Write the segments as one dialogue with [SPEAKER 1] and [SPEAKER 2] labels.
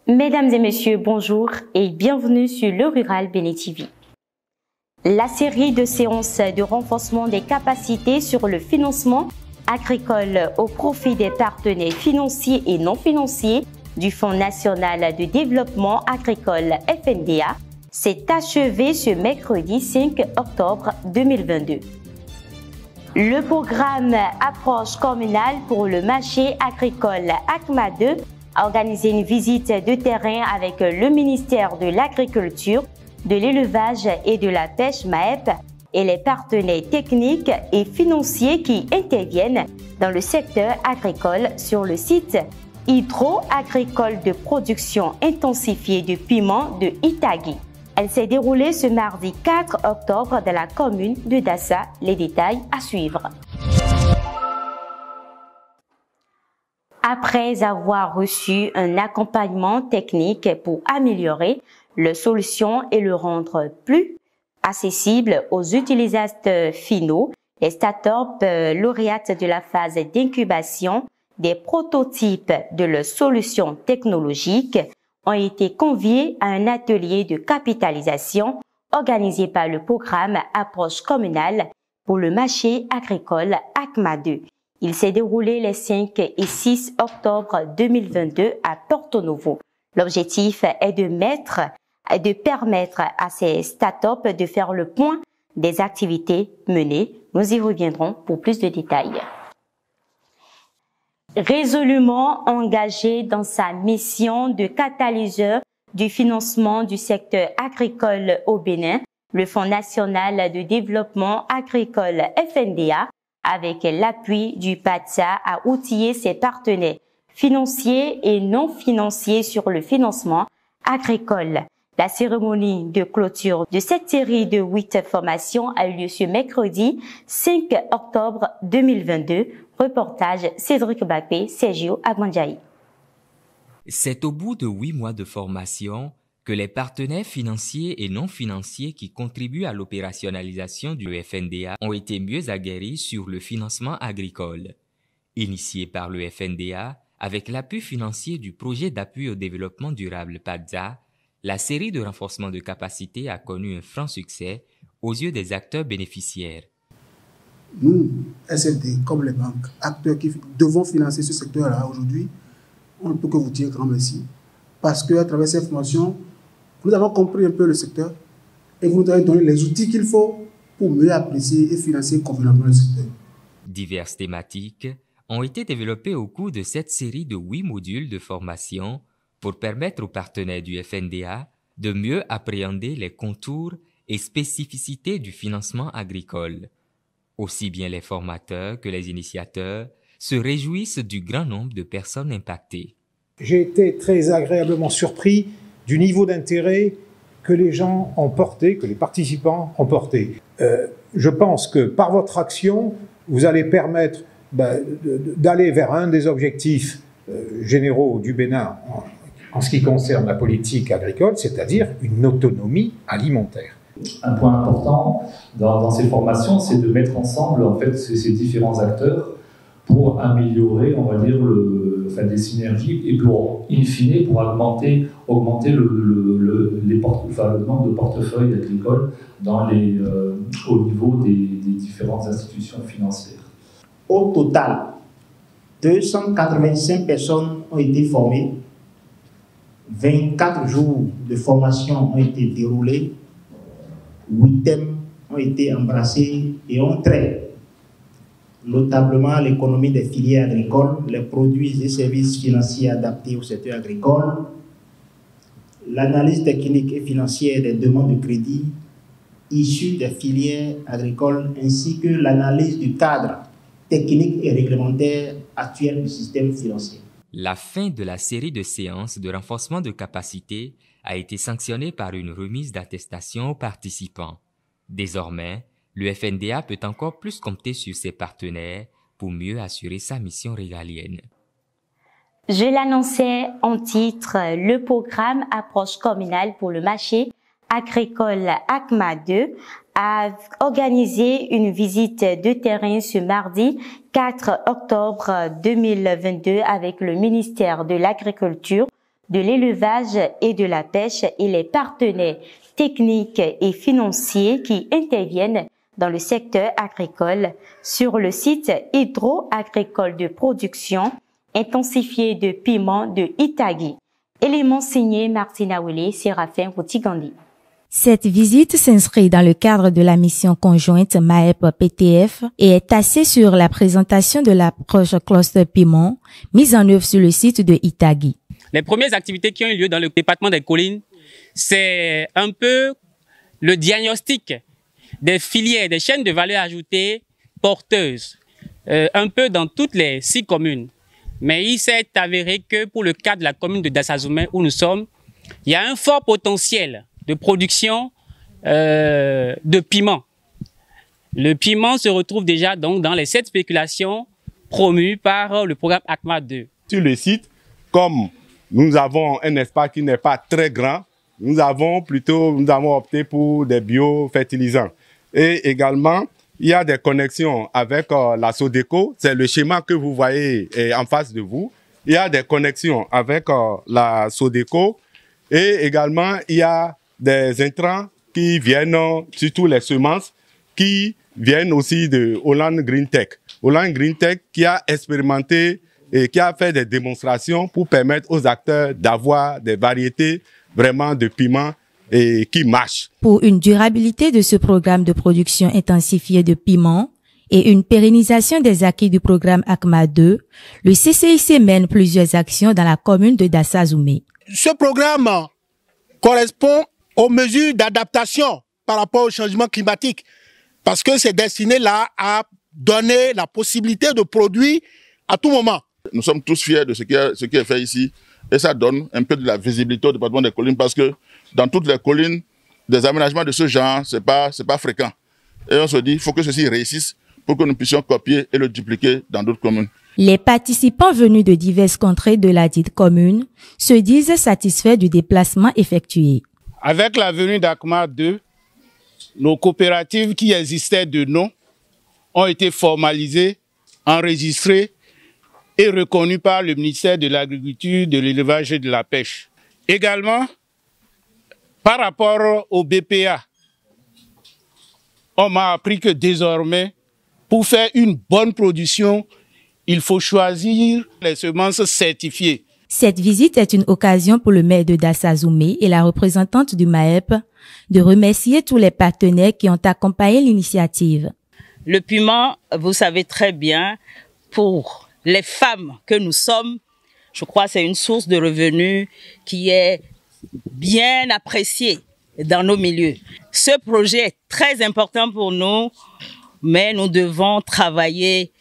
[SPEAKER 1] Mesdames et messieurs, bonjour et bienvenue sur Le Rural Bénin TV. La série de séances de renforcement des capacités sur le financement agricole au profit des partenaires financiers et non financiers du Fonds national de développement agricole FNDA s'est achevée ce mercredi 5 octobre 2022. Le programme Approche communale pour le marché agricole ACMA 2 a organisé une visite de terrain avec le ministère de l'Agriculture, de l'Élevage et de la Pêche MAEP et les partenaires techniques et financiers qui interviennent dans le secteur agricole sur le site hydro-agricole de production intensifiée de piment de Itagui. Elle s'est déroulée ce mardi 4 octobre dans la commune de Dassa. Les détails à suivre. Après avoir reçu un accompagnement technique pour améliorer leur solution et le rendre plus accessible aux utilisateurs finaux, les startups lauréates de la phase d'incubation des prototypes de leurs solutions technologiques ont été conviés à un atelier de capitalisation organisé par le programme Approche communale pour le marché agricole ACMA 2. Il s'est déroulé les 5 et 6 octobre 2022 à Porto Novo. L'objectif est de permettre à ces startups de faire le point des activités menées. Nous y reviendrons pour plus de détails. Résolument engagé dans sa mission de catalyseur du financement du secteur agricole au Bénin, le Fonds national de développement agricole FNDA, avec l'appui du PATSA, a outillé ses partenaires financiers et non financiers sur le financement agricole. La cérémonie de clôture de cette série de 8 formations a eu lieu ce mercredi 5 octobre 2022. Reportage Cédric Bakpé, Sergio Agmandiaï.
[SPEAKER 2] C'est au bout de 8 mois de formation que les partenaires financiers et non financiers qui contribuent à l'opérationnalisation du FNDA ont été mieux aguerris sur le financement agricole. Initié par le FNDA, avec l'appui financier du projet d'appui au développement durable PADZA, la série de renforcement de capacité a connu un franc succès aux yeux des acteurs bénéficiaires.
[SPEAKER 3] Nous, SFD, comme les banques, acteurs qui devons financer ce secteur-là aujourd'hui, on ne peut que vous dire grand merci. Parce qu'à travers ces formations, nous avons compris un peu le secteur et vous nous avez donné les outils qu'il faut pour mieux apprécier et financer convenablement le secteur.
[SPEAKER 2] Diverses thématiques ont été développées au cours de cette série de 8 modules de formation pour permettre aux partenaires du FNDA de mieux appréhender les contours et spécificités du financement agricole. Aussi bien les formateurs que les initiateurs se réjouissent du grand nombre de personnes impactées.
[SPEAKER 4] J'ai été très agréablement surpris du niveau d'intérêt que les gens ont porté, que les participants ont porté. Je pense que par votre action, vous allez permettre d'aller vers un des objectifs généraux du Bénin en ce qui concerne la politique agricole, c'est-à-dire une autonomie alimentaire.
[SPEAKER 5] Un point important dans ces formations, c'est de mettre ensemble en fait ces différents acteurs pour améliorer, on va dire, des synergies et pour, in fine, pour augmenter le nombre de portefeuilles agricoles au niveau des différentes institutions financières.
[SPEAKER 6] Au total, 285 personnes ont été formées, 24 jours de formation ont été déroulés, 8 thèmes ont été embrassés et ont trait notamment l'économie des filières agricoles, les produits et services financiers adaptés au secteur agricole, l'analyse technique et financière des demandes de crédit issues des filières agricoles, ainsi que l'analyse du cadre technique et réglementaire actuel du système financier.
[SPEAKER 2] La fin de la série de séances de renforcement de capacité a été sanctionnée par une remise d'attestation aux participants. Désormais, le FNDA peut encore plus compter sur ses partenaires pour mieux assurer sa mission régalienne.
[SPEAKER 1] Je l'annonçais en titre, le programme Approche communale pour le marché agricole ACMA 2 a organisé une visite de terrain ce mardi 4 octobre 2022 avec le ministère de l'Agriculture, de l'Élevage et de la Pêche et les partenaires techniques et financiers qui interviennent dans le secteur agricole sur le site hydro-agricole de production intensifié de piment de Itagui. Élément signé Martina Wele, Séraphin Routigandi.
[SPEAKER 7] Cette visite s'inscrit dans le cadre de la mission conjointe MAEP-PTF et est axée sur la présentation de l'approche cluster piment mise en œuvre sur le site de Itagui.
[SPEAKER 8] Les premières activités qui ont eu lieu dans le département des collines, c'est un peu le diagnostic des filières, des chaînes de valeur ajoutée porteuses, un peu dans toutes les 6 communes. Mais il s'est avéré que pour le cas de la commune de Dassazoumé où nous sommes, il y a un fort potentiel de production de piment. Le piment se retrouve déjà donc dans les 7 spéculations promues par le programme ACMA 2.
[SPEAKER 9] Sur le site, comme nous avons un espace qui n'est pas très grand, nous avons opté pour des biofertilisants. Et également, il y a des connexions avec la Sodeco, c'est le schéma que vous voyez en face de vous. Il y a des connexions avec la Sodeco et également il y a des intrants qui viennent, surtout les semences, qui viennent aussi de Holland Green Tech. Holland Green Tech qui a expérimenté et qui a fait des démonstrations pour permettre aux acteurs d'avoir des variétés vraiment de piments et qui marchent.
[SPEAKER 7] Pour une durabilité de ce programme de production intensifiée de piment et une pérennisation des acquis du programme ACMA 2, le CCIC mène plusieurs actions dans la commune de Dassazoumé.
[SPEAKER 10] Ce programme correspond aux mesures d'adaptation par rapport au changement climatique parce que c'est destiné là à donner la possibilité de produire à tout moment.
[SPEAKER 11] Nous sommes tous fiers de ce qui est fait ici et ça donne un peu de la visibilité au département des collines parce que dans toutes les collines, des aménagements de ce genre, c'est pas fréquent. Et on se dit, il faut que ceci réussisse pour que nous puissions copier et le dupliquer dans d'autres communes.
[SPEAKER 7] Les participants venus de diverses contrées de la dite commune se disent satisfaits du déplacement effectué.
[SPEAKER 10] Avec la venue d'ACMA 2, nos coopératives qui existaient de nom ont été formalisées, enregistrées et reconnues par le ministère de l'Agriculture, de l'Élevage et de la Pêche. Également, par rapport au BPA, on m'a appris que désormais, pour faire une bonne production, il faut choisir les semences certifiées.
[SPEAKER 7] Cette visite est une occasion pour le maire de Dassazoumé et la représentante du MAEP de remercier tous les partenaires qui ont accompagné l'initiative.
[SPEAKER 12] Le piment, vous savez très bien, pour les femmes que nous sommes, je crois que c'est une source de revenus qui est bien appréciée dans nos milieux. Ce projet est très important pour nous, mais nous devons travailler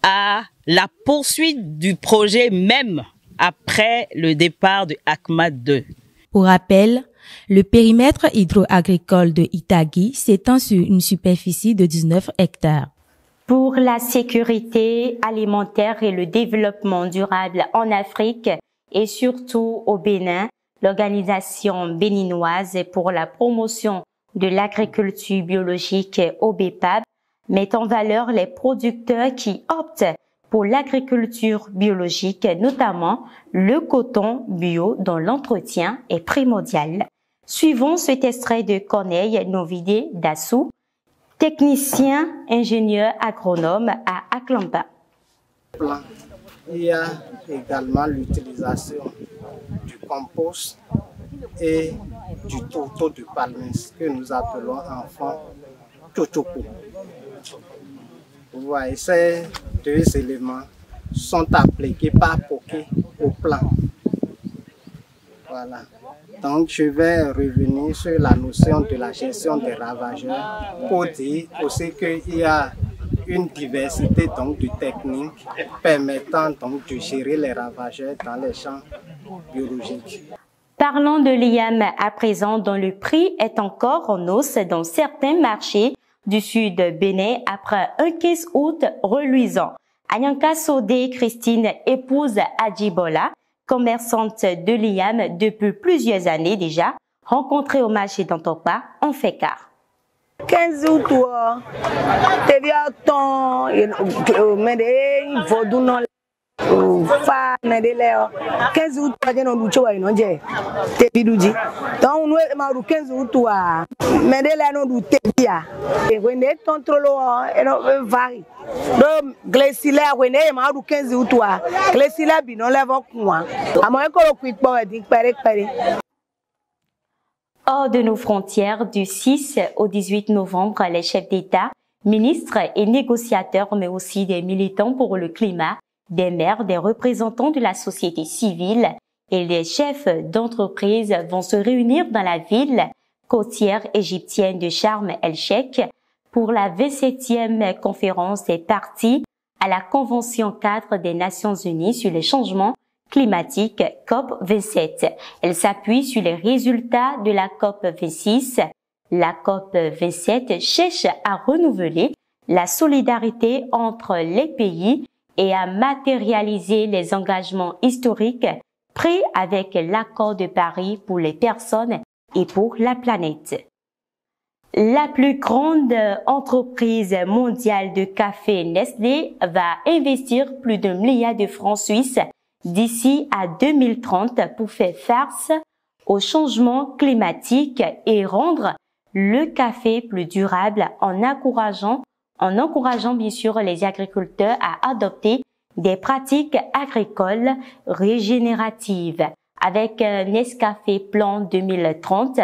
[SPEAKER 12] à la poursuite du projet même après le départ de ACMA 2.
[SPEAKER 7] Pour rappel, le périmètre hydro-agricole de Itagui s'étend sur une superficie de 19 hectares.
[SPEAKER 1] Pour la sécurité alimentaire et le développement durable en Afrique et surtout au Bénin, l'organisation béninoise pour la promotion de l'agriculture biologique OBEPAB met en valeur les producteurs qui optent pour l'agriculture biologique, notamment le coton bio dont l'entretien est primordial. Suivons cet extrait de Corneille Novidé Dassou, technicien ingénieur agronome à Aklamba.
[SPEAKER 13] Il y a également l'utilisation du compost et du tourteau de palmis que nous appelons enfant chochopo. Vous voyez, ces 2 éléments sont appliqués par poquet au plan. Voilà. Donc, je vais revenir sur la notion de la gestion des ravageurs pour dire aussi qu'il y a une diversité donc, de techniques permettant donc, de gérer les ravageurs dans les champs biologiques.
[SPEAKER 1] Parlons de l'IAM à présent, dont le prix est encore en hausse dans certains marchés du sud Bénin après un 15 août reluisant. Anyanka Sodé Christine, épouse Adjibola, commerçante de l'IAM depuis plusieurs années déjà, rencontrée au marché d'Antokpa, en fait quart.
[SPEAKER 14] 15 août, tu viens ton, mais des vaudou fa na de leo 15 août pa jeno du chowa ino je te biduji donc nous ma du 15 août wa mais de la no du te bia e wende contrôle eno vari do glacila wende ma du 15 août wa glacila bi no level kuwa amo e ko quick power din pere.
[SPEAKER 1] Hors de nos frontières, du 6 au 18 novembre, les chefs d'État, ministres et négociateurs, mais aussi des militants pour le climat, des maires, des représentants de la société civile et les chefs d'entreprise vont se réunir dans la ville côtière égyptienne de Sharm el-Sheikh pour la 27e conférence des parties à la Convention cadre des Nations Unies sur les changements climatiques COP27. Elle s'appuie sur les résultats de la COP26. La COP27 cherche à renouveler la solidarité entre les pays et à matérialiser les engagements historiques pris avec l'accord de Paris pour les personnes et pour la planète. La plus grande entreprise mondiale de café Nestlé va investir plus d'1 milliard de francs suisses d'ici à 2030 pour faire face au changement climatique et rendre le café plus durable en encourageant bien sûr les agriculteurs à adopter des pratiques agricoles régénératives. Avec Nescafé Plan 2030,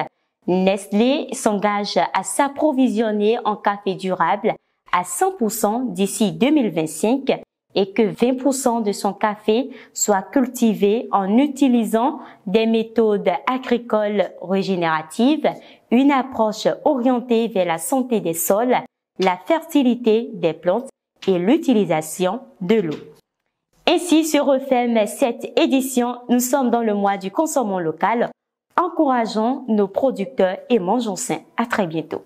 [SPEAKER 1] Nestlé s'engage à s'approvisionner en café durable à 100% d'ici 2025 et que 20% de son café soit cultivé en utilisant des méthodes agricoles régénératives, une approche orientée vers la santé des sols, la fertilité des plantes et l'utilisation de l'eau. Ainsi se referme cette édition. Nous sommes dans le mois du consommons local. Encourageons nos producteurs et mangeons sain. À très bientôt.